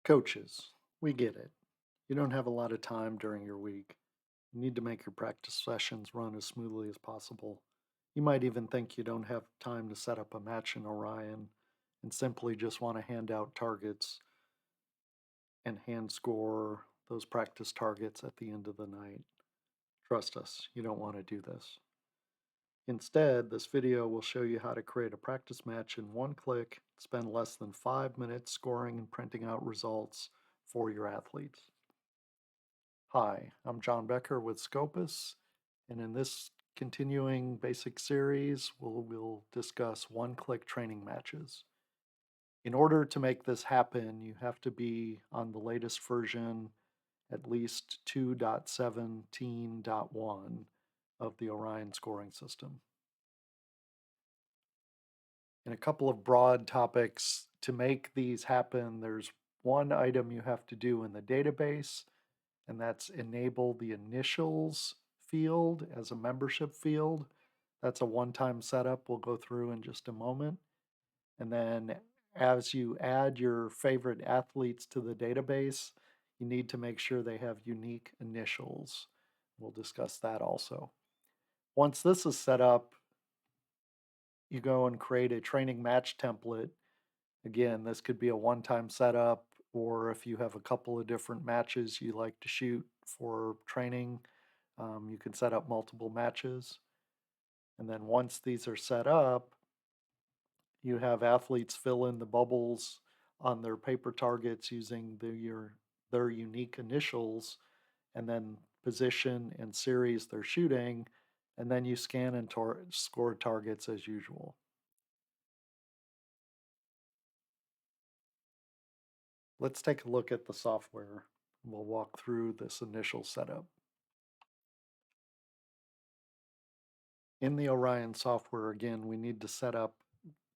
Coaches, we get it. You don't have a lot of time during your week. You need to make your practice sessions run as smoothly as possible. You might even think you don't have time to set up a match in Orion and simply just want to hand out targets and hand score those practice targets at the end of the night. Trust us, you don't want to do this. Instead, this video will show you how to create a practice match in one click, spend less than 5 minutes scoring and printing out results for your athletes. Hi, I'm John Becker with Scopus, and in this continuing basic series, we'll discuss one-click training matches. In order to make this happen, you have to be on the latest version, at least 2.17.1 of the Orion scoring system. In a couple of broad topics, to make these happen, there's one item you have to do in the database, and that's enable the initials field as a membership field. That's a one-time setup we'll go through in just a moment. And then as you add your favorite athletes to the database, you need to make sure they have unique initials. We'll discuss that also. Once this is set up, you go and create a training match template. Again, this could be a one-time setup, or if you have a couple of different matches you like to shoot for training, you can set up multiple matches. And then once these are set up, you have athletes fill in the bubbles on their paper targets using their unique initials, and then position and series they're shooting, and then you scan and score targets as usual. Let's take a look at the software. We'll walk through this initial setup. In the Orion software, again, we need to set up,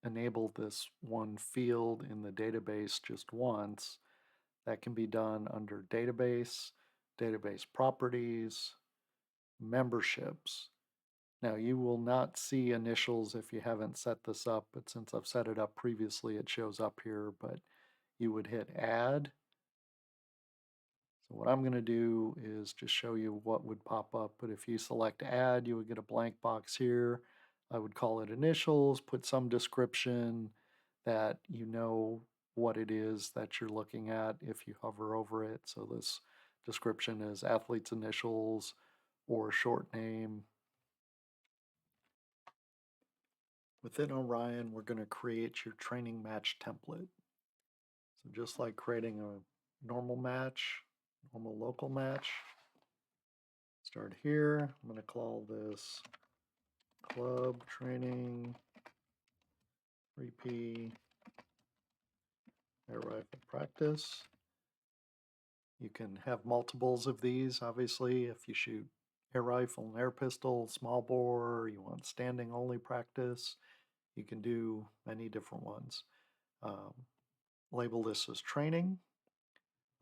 enable this one field in the database just once. That can be done under Database, Database Properties, Memberships. Now, you will not see initials if you haven't set this up, but since I've set it up previously, it shows up here, but you would hit Add. So what I'm going to do is just show you what would pop up, but if you select Add, you would get a blank box here. I would call it Initials, put some description that you know what it is that you're looking at if you hover over it. So this description is athlete's initials or short name. Within Orion, we're going to create your training match template. So just like creating a normal match, normal local match, start here. I'm going to call this Club Training 3P Air Rifle Practice. You can have multiples of these, obviously, if you shoot air rifle and air pistol, small bore, you want standing only practice, you can do many different ones. Label this as training.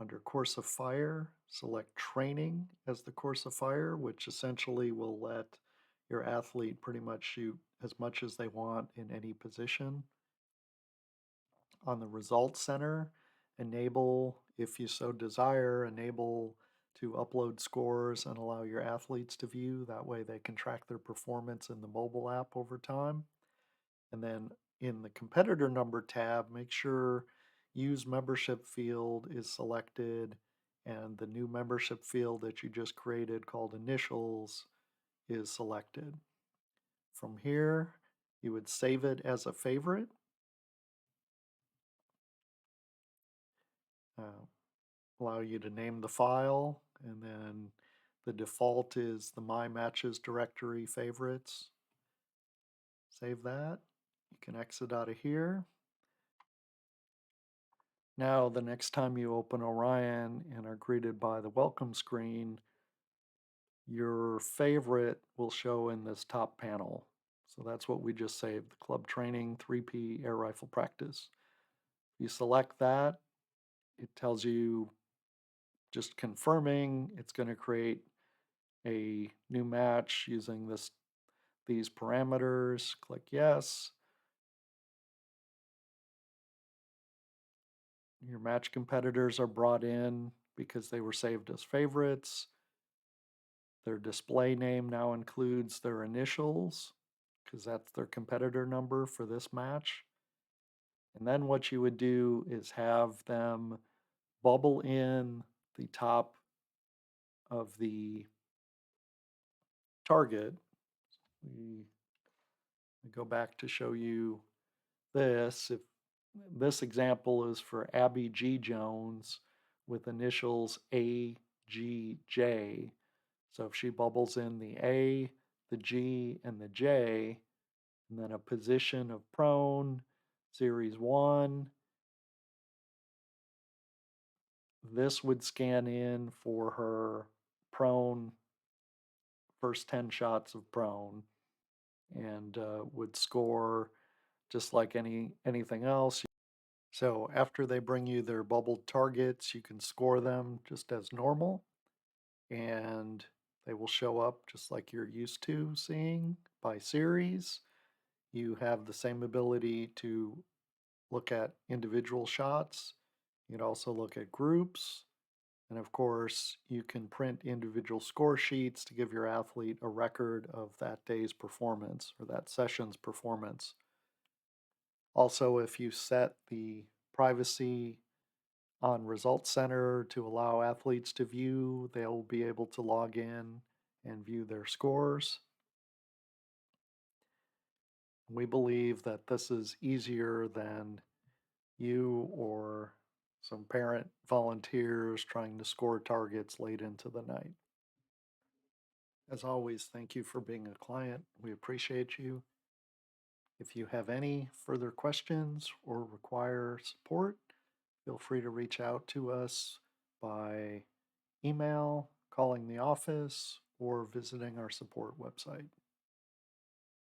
Under course of fire, select training as the course of fire, which essentially will let your athlete pretty much shoot as much as they want in any position. On the results center, enable, if you so desire, enable to upload scores and allow your athletes to view. That way they can track their performance in the mobile app over time. And then in the competitor number tab, make sure use membership field is selected and the new membership field that you just created called initials is selected. From here, you would save it as a favorite. Allow you to name the file, and then the default is the My Matches directory favorites. Save that. You can exit out of here. Now, the next time you open Orion and are greeted by the welcome screen, your favorite will show in this top panel. So that's what we just saved, the Club Training 3P Air Rifle Practice. You select that, it tells you just confirming it's going to create a new match using these parameters. Click yes. Your match competitors are brought in because they were saved as favorites. Their display name now includes their initials because that's their competitor number for this match. And then what you would do is have them bubble in the top of the target. We go back to show you this. If this example is for Abby G. Jones with initials AGJ. So if she bubbles in the A, the G, and the J, and then a position of prone, series 1, this would scan in for her prone, first 10 shots of prone, and would score just like anything else. So after they bring you their bubbled targets, you can score them just as normal, and they will show up just like you're used to seeing by series. You have the same ability to look at individual shots. You can also look at groups. And of course, you can print individual score sheets to give your athlete a record of that day's performance or that session's performance. Also, if you set the privacy on Results Center to allow athletes to view, they'll be able to log in and view their scores. We believe that this is easier than you or some parent volunteers trying to score targets late into the night. As always, thank you for being a client. We appreciate you. If you have any further questions or require support, feel free to reach out to us by email, calling the office, or visiting our support website.